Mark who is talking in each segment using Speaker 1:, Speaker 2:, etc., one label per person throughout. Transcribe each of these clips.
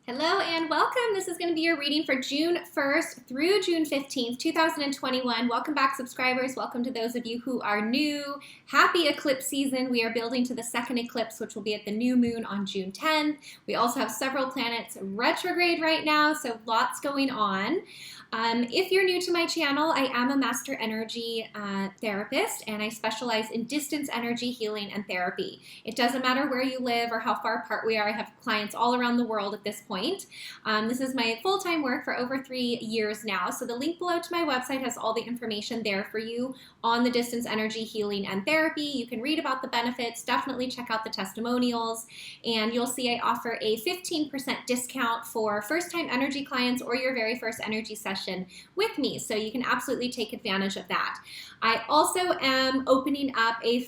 Speaker 1: Hello and welcome. This is going to be your reading for June 1st through June 15th, 2021. Welcome back, subscribers. Welcome to those of you who are new. Happy eclipse season. We are building to the second eclipse, which will be at the new moon on June 10th. We also have several planets retrograde right now, so lots going on. If you're new to my channel, I am a master energy therapist, and I specialize in distance energy healing and therapy. It doesn't matter where you live or how far apart we are. I have clients all around the world at this point. This is my full-time work for over 3 years now, so the link below to my website has all the information there for you on the distance energy healing and therapy. You can read about the benefits, definitely check out the testimonials, and you'll see I offer a 15% discount for first-time energy clients or your very first energy session with me, so you can absolutely take advantage of that. I also am opening up a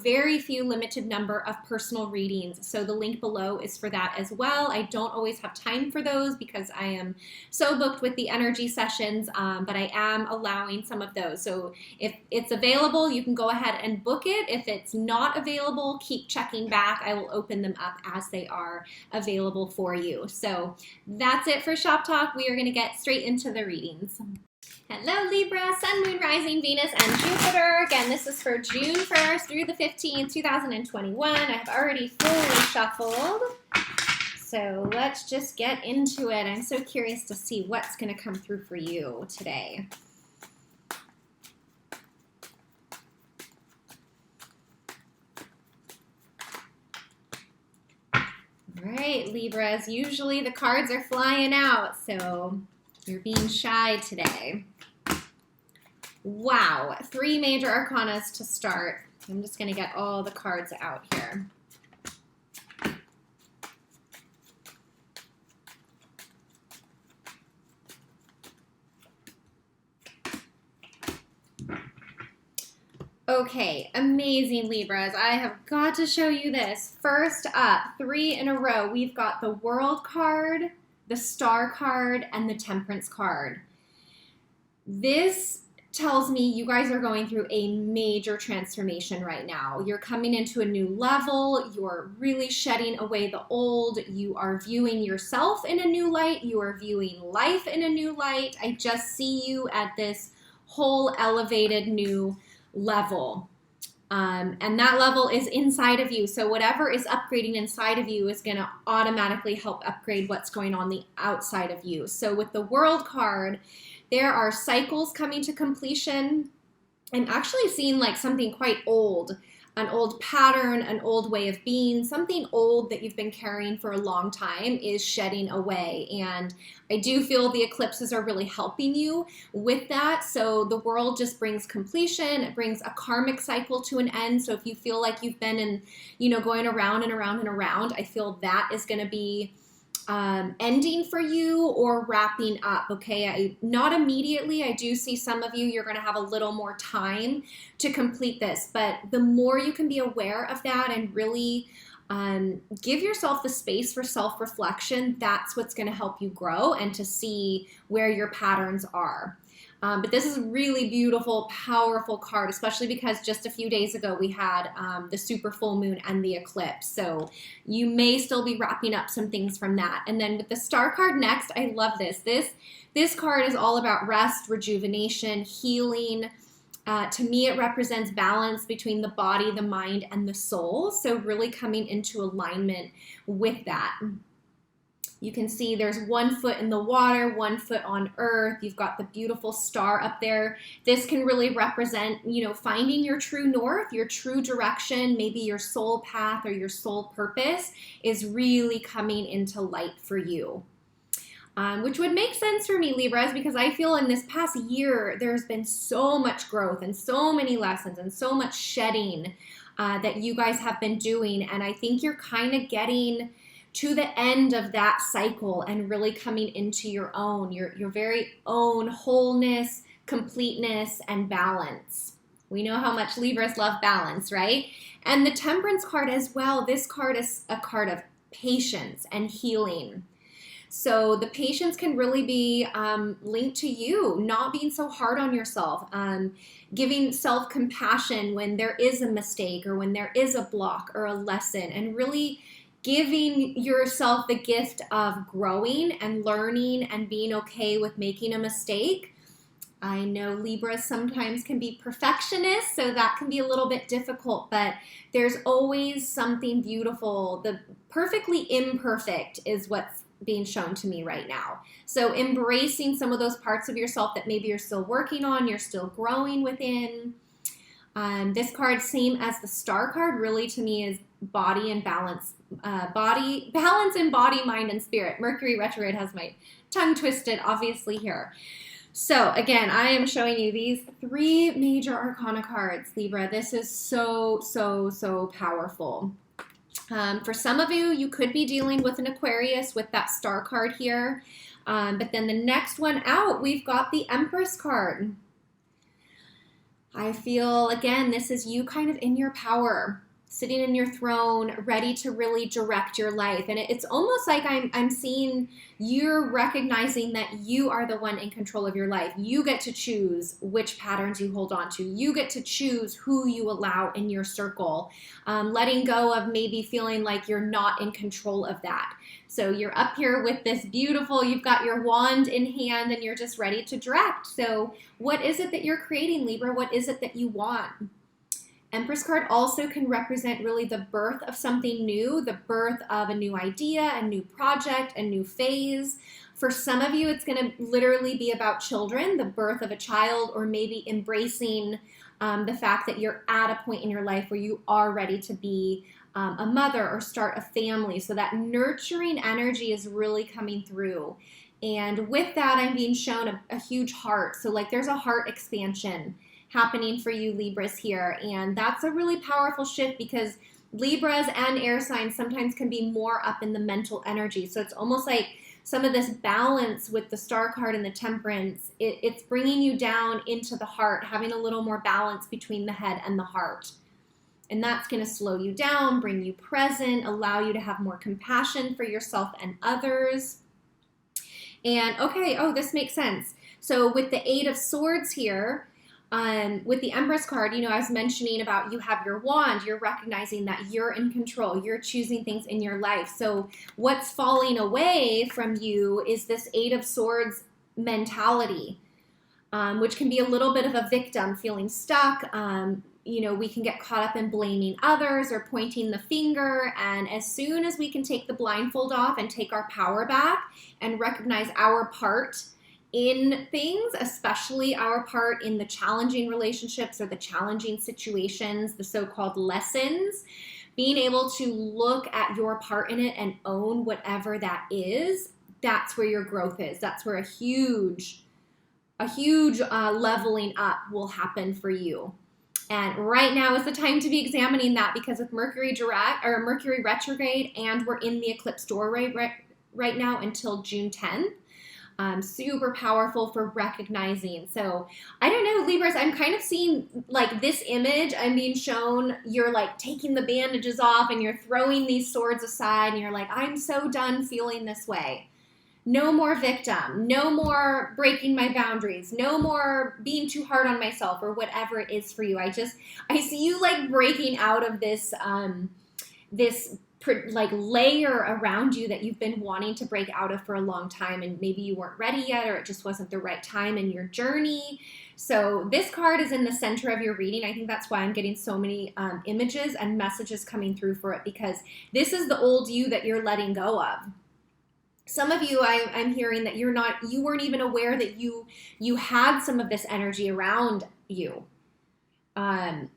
Speaker 1: very few limited number of personal readings, so the link below is for that as well. I don't always have time for those because I am so booked with the energy sessions, but I am allowing some of those. So if it's available, you can go ahead and book it. If it's not available, keep checking back. I will open them up as they are available for you. So that's it for Shop Talk. We are going to get straight into the readings. Hello Libra, Sun, Moon, Rising, Venus, and Jupiter. Again, this is for June 1st through the 15th, 2021. I have already fully shuffled. So let's just get into it. I'm so curious to see what's going to come through for you today. All right, Libras, usually the cards are flying out, so you're being shy today. Wow, 3 major arcanas to start. I'm just going to get all the cards out here. Okay, amazing Libras. I have got to show you this. First up, 3 in a row. We've got the World card, the Star card, and the Temperance card. This tells me you guys are going through a major transformation right now. You're coming into a new level. You're really shedding away the old. You are viewing yourself in a new light. You are viewing life in a new light. I just see you at this whole elevated new level. And that level is inside of you. So whatever is upgrading inside of you is going to automatically help upgrade what's going on the outside of you. So with the World card, there are cycles coming to completion. I'm actually seeing like something quite old, an old pattern, an old way of being, something old that you've been carrying for a long time is shedding away. And I do feel the eclipses are really helping you with that. So the World just brings completion. It brings a karmic cycle to an end. So if you feel like you've been going around and around and around, I feel that is going to be ending for you or wrapping up. Okay, not immediately. I do see some of you, you're going to have a little more time to complete this, but the more you can be aware of that and really give yourself the space for self-reflection, that's what's going to help you grow and to see where your patterns are. But this is a really beautiful, powerful card, especially because just a few days ago we had the super full moon and the eclipse. So you may still be wrapping up some things from that. And then with the Star card next, I love this. This card is all about rest, rejuvenation, healing. To me, it represents balance between the body, the mind, and the soul. So really coming into alignment with that. You can see there's 1 foot in the water, 1 foot on earth. You've got the beautiful star up there. This can really represent, finding your true north, your true direction, maybe your soul path or your soul purpose is really coming into light for you. Which would make sense for me, Libras, because I feel in this past year, there's been so much growth and so many lessons and so much shedding that you guys have been doing. And I think you're kind of getting to the end of that cycle and really coming into your own, your very own wholeness, completeness, and balance. We know how much Libras love balance, right? And the Temperance card as well. This card is a card of patience and healing. So the patience can really be linked to you, not being so hard on yourself, giving self-compassion when there is a mistake or when there is a block or a lesson, and really giving yourself the gift of growing and learning and being okay with making a mistake. I know Libras sometimes can be perfectionists, so that can be a little bit difficult, but there's always something beautiful. The perfectly imperfect is what's being shown to me right now. So embracing some of those parts of yourself that maybe you're still working on, you're still growing within. This card, same as the star card, really to me is body and balance. Balance in body, mind, and spirit. Mercury retrograde has my tongue twisted, obviously, here. So again, I am showing you these 3 major arcana cards, Libra. This is so, so, so powerful. For some of you, you could be dealing with an Aquarius with that star card here. But then the next one out, we've got the Empress card. I feel, again, this is you kind of in your power, sitting in your throne, ready to really direct your life. And it's almost like I'm seeing you're recognizing that you are the one in control of your life. You get to choose which patterns you hold on to. You get to choose who you allow in your circle, letting go of maybe feeling like you're not in control of that. So you're up here with this beautiful, you've got your wand in hand and you're just ready to direct. So what is it that you're creating, Libra? What is it that you want? Empress card also can represent really the birth of something new, the birth of a new idea, a new project, a new phase. For some of you, it's going to literally be about children, the birth of a child, or maybe embracing the fact that you're at a point in your life where you are ready to be a mother or start a family. So that nurturing energy is really coming through. And with that, I'm being shown a huge heart. So like there's a heart expansion happening for you Libras here, and that's a really powerful shift because Libras and air signs sometimes can be more up in the mental energy. So it's almost like some of this balance with the star card and the temperance, it's bringing you down into the heart, having a little more balance between the head and the heart. And that's going to slow you down, bring you present, allow you to have more compassion for yourself and others. And okay, oh, this makes sense. So with the 8 of Swords here, with the Empress card, you know, I was mentioning about you have your wand, you're recognizing that you're in control, you're choosing things in your life. So what's falling away from you is this 8 of Swords mentality, which can be a little bit of a victim, feeling stuck. You know, we can get caught up in blaming others or pointing the finger. And as soon as we can take the blindfold off and take our power back and recognize our part in things, especially our part in the challenging relationships or the challenging situations, the so-called lessons, being able to look at your part in it and own whatever that is, that's where your growth is. That's where a huge leveling up will happen for you. And right now is the time to be examining that because with Mercury retrograde and we're in the eclipse doorway right now until June 10th. Super powerful for recognizing. So I don't know, Libras, I'm kind of seeing like this image I'm being shown, you're like taking the bandages off and you're throwing these swords aside and you're like, I'm so done feeling this way. No more victim, no more breaking my boundaries, no more being too hard on myself or whatever it is for you. I see you like breaking out of this, like layer around you that you've been wanting to break out of for a long time, and maybe you weren't ready yet or it just wasn't the right time in your journey. So this card is in the center of your reading. I think that's why I'm getting so many images and messages coming through for it, because this is the old you that you're letting go of. Some of you, I'm hearing that you weren't even aware that you had some of this energy around you.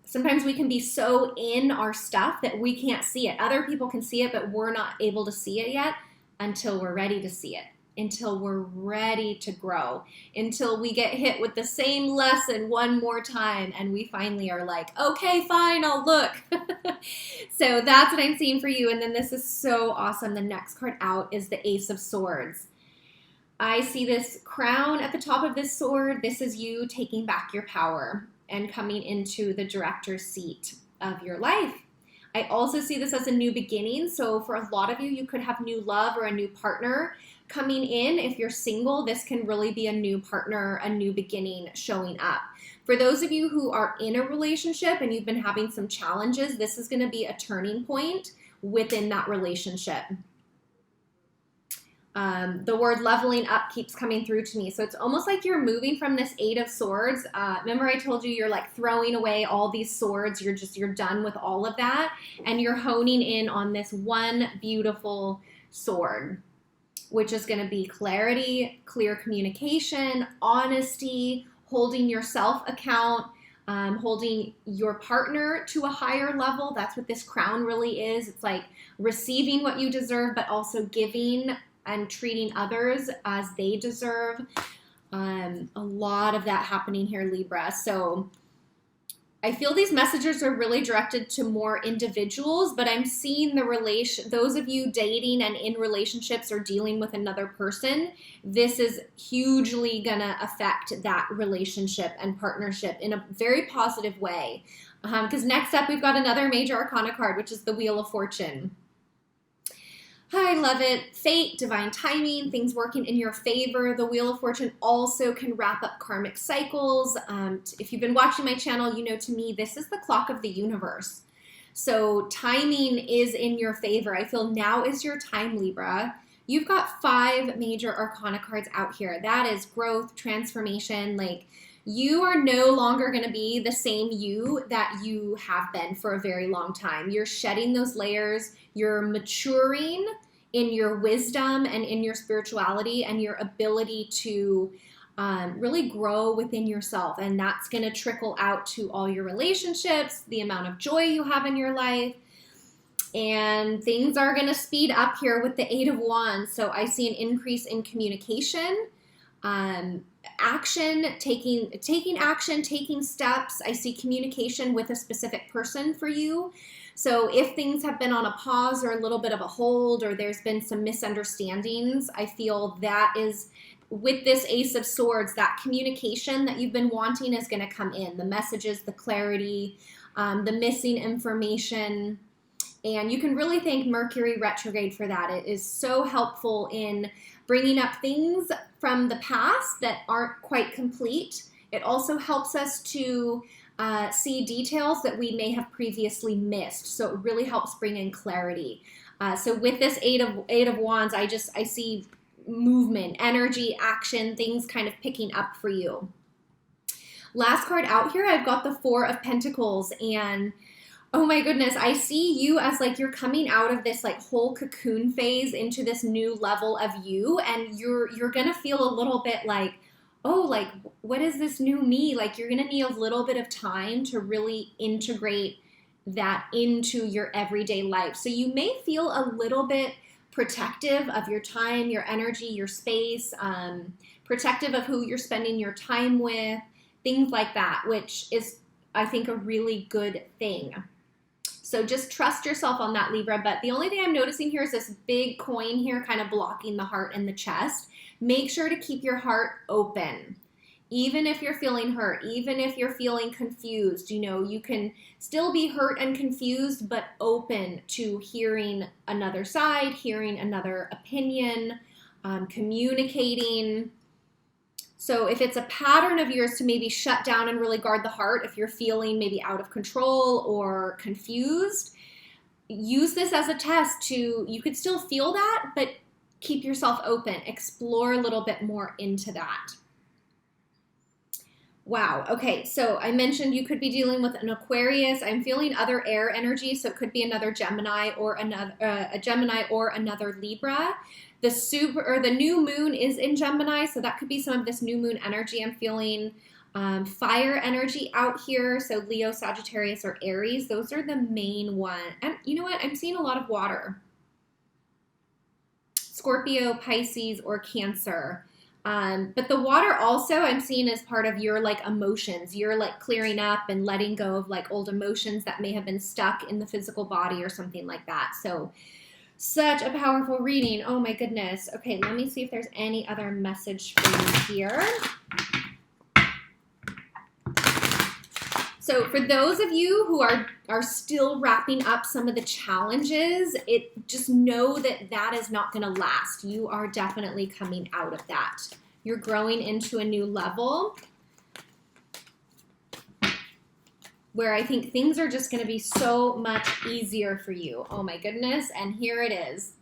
Speaker 1: Sometimes we can be so in our stuff that we can't see it. Other people can see it, but we're not able to see it yet until we're ready to see it, until we're ready to grow, until we get hit with the same lesson one more time and we finally are like, okay, fine, I'll look. So that's what I'm seeing for you. And then this is so awesome. The next card out is the Ace of Swords. I see this crown at the top of this sword. This is you taking back your power and coming into the director's seat of your life. I also see this as a new beginning. So for a lot of you, you could have new love or a new partner coming in. If you're single, this can really be a new partner, a new beginning showing up. For those of you who are in a relationship and you've been having some challenges, this is going to be a turning point within that relationship. The word leveling up keeps coming through to me. So it's almost like you're moving from this Eight of Swords. Remember I told you you're like throwing away all these swords. You're done with all of that. And you're honing in on this one beautiful sword, which is going to be clarity, clear communication, honesty, holding yourself account, holding your partner to a higher level. That's what this crown really is. It's like receiving what you deserve, but also giving and treating others as they deserve. A lot of that happening here, Libra. So I feel these messages are really directed to more individuals, but I'm seeing those of you dating and in relationships or dealing with another person, this is hugely gonna affect that relationship and partnership in a very positive way. Because next up, we've got another major arcana card, which is the Wheel of Fortune. I love it. Fate, divine timing, things working in your favor. The Wheel of Fortune also can wrap up karmic cycles. If you've been watching my channel, you know to me, this is the clock of the universe. So timing is in your favor. I feel now is your time, Libra. You've got 5 major arcana cards out here. That is growth, transformation. Like, you are no longer going to be the same you that you have been for a very long time. You're shedding those layers. You're maturing in your wisdom and in your spirituality and your ability to really grow within yourself. And that's going to trickle out to all your relationships, the amount of joy you have in your life. And things are going to speed up here with the 8 of Wands. So I see an increase in communication, action, taking action, taking steps. I see communication with a specific person for you. So if things have been on a pause or a little bit of a hold, or there's been some misunderstandings, I feel that is, with this Ace of Swords, that communication that you've been wanting is going to come in. The messages, the clarity, the missing information. And you can really thank Mercury retrograde for that. It is so helpful in bringing up things from the past that aren't quite complete. It also helps us to see details that we may have previously missed. So it really helps bring in clarity. So with this eight of Wands, I see movement, energy, action, things kind of picking up for you. Last card out here, I've got the 4 of Pentacles, and oh my goodness, I see you as like you're coming out of this like whole cocoon phase into this new level of you, and you're gonna feel a little bit like, oh, like what is this new me? Like you're gonna need a little bit of time to really integrate that into your everyday life. So you may feel a little bit protective of your time, your energy, your space, protective of who you're spending your time with, things like that, which is, I think, a really good thing. So just trust yourself on that, Libra. But the only thing I'm noticing here is this big coin here kind of blocking the heart and the chest. Make sure to keep your heart open. Even if you're feeling hurt, even if you're feeling confused, you know, you can still be hurt and confused, but open to hearing another side, hearing another opinion, communicating. So if it's a pattern of yours to maybe shut down and really guard the heart, if you're feeling maybe out of control or confused, use this as a test to, you could still feel that, but keep yourself open, explore a little bit more into that. Wow. Okay. So I mentioned you could be dealing with an Aquarius. I'm feeling other air energy. So it could be another Gemini or a Gemini or another Libra. The new moon is in Gemini. So that could be some of this new moon energy. I'm feeling fire energy out here. So Leo, Sagittarius, or Aries. Those are the main one. And you know what? I'm seeing a lot of water. Scorpio, Pisces, or Cancer. But the water also I'm seeing as part of your like emotions. You're like clearing up and letting go of like old emotions that may have been stuck in the physical body or something like that. So such a powerful reading. Oh my goodness. Okay, let me see if there's any other message for you here. So for those of you who are still wrapping up some of the challenges, just know that that is not going to last. You are definitely coming out of that. You're growing into a new level. where I think things are just going to be so much easier for you. Oh my goodness, and here it is.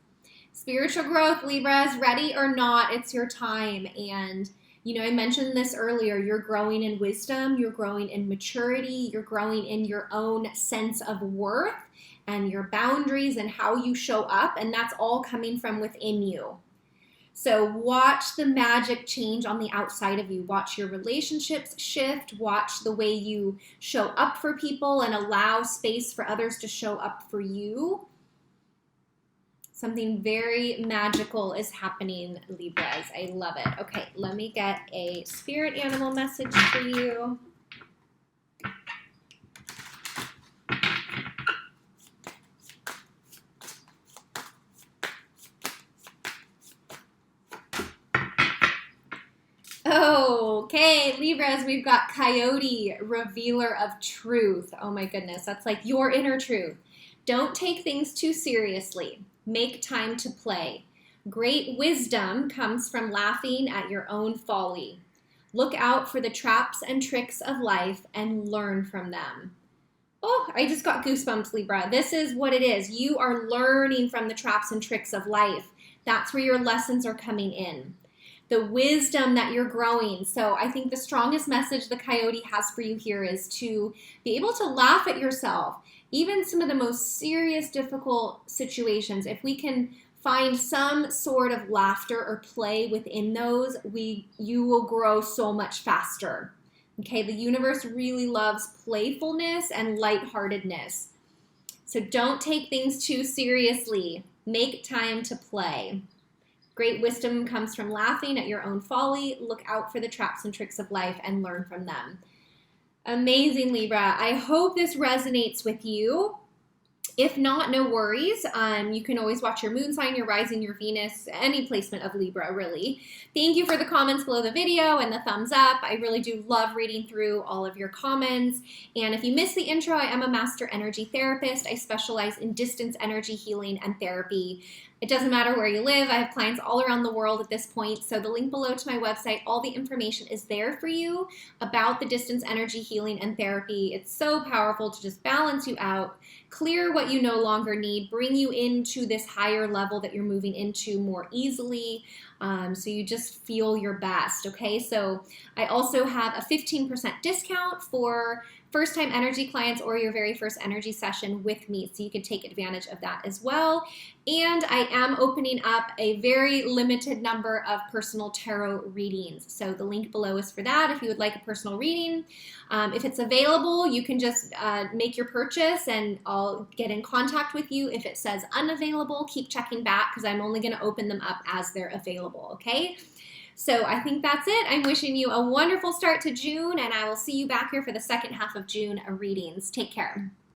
Speaker 1: Spiritual growth, Libras, ready or not, it's your time. And you know, I mentioned this earlier, you're growing in wisdom, you're growing in maturity, you're growing in your own sense of worth and your boundaries and how you show up, and that's all coming from within you. So watch the magic change on the outside of you. Watch your relationships shift. Watch the way you show up for people and allow space for others to show up for you. Something very magical is happening, Libras. I love it. Okay, let me get a spirit animal message for you. Okay, Libras, we've got Coyote, revealer of truth. Oh my goodness, that's like your inner truth. Don't take things too seriously. Make time to play. Great wisdom comes from laughing at your own folly. Look out for the traps and tricks of life and learn from them. Oh, I just got goosebumps, Libra. This is what it is. You are learning from the traps and tricks of life. That's where your lessons are coming in. The wisdom that you're growing. So I think the strongest message the Coyote has for you here is to be able to laugh at yourself. Even some of the most serious, difficult situations, if we can find some sort of laughter or play within those, you will grow so much faster. Okay, the universe really loves playfulness and lightheartedness. So don't take things too seriously. Make time to play. Great wisdom comes from laughing at your own folly. Look out for the traps and tricks of life and learn from them. Amazing, Libra. I hope this resonates with you. If not, no worries. You can always watch your moon sign, your rising, your Venus, any placement of Libra, really. Thank you for the comments below the video and the thumbs up. I really do love reading through all of your comments. And if you missed the intro, I am a master energy therapist. I specialize in distance energy healing and therapy. It doesn't matter where you live. I have clients all around the world at this point. So the link below to my website, all the information is there for you about the distance energy healing and therapy. It's so powerful to just balance you out, clear what you no longer need, bring you into this higher level that you're moving into more easily, so you just feel your best, okay? So I also have a 15% discount for first-time energy clients or your very first energy session with me, so you can take advantage of that as well. And I am opening up a very limited number of personal tarot readings, so the link below is for that if you would like a personal reading. If it's available, you can just make your purchase and I'll get in contact with you. If it says unavailable, keep checking back because I'm only going to open them up as they're available, okay? So I think that's it. I'm wishing you a wonderful start to June, and I will see you back here for the second half of June readings. Take care.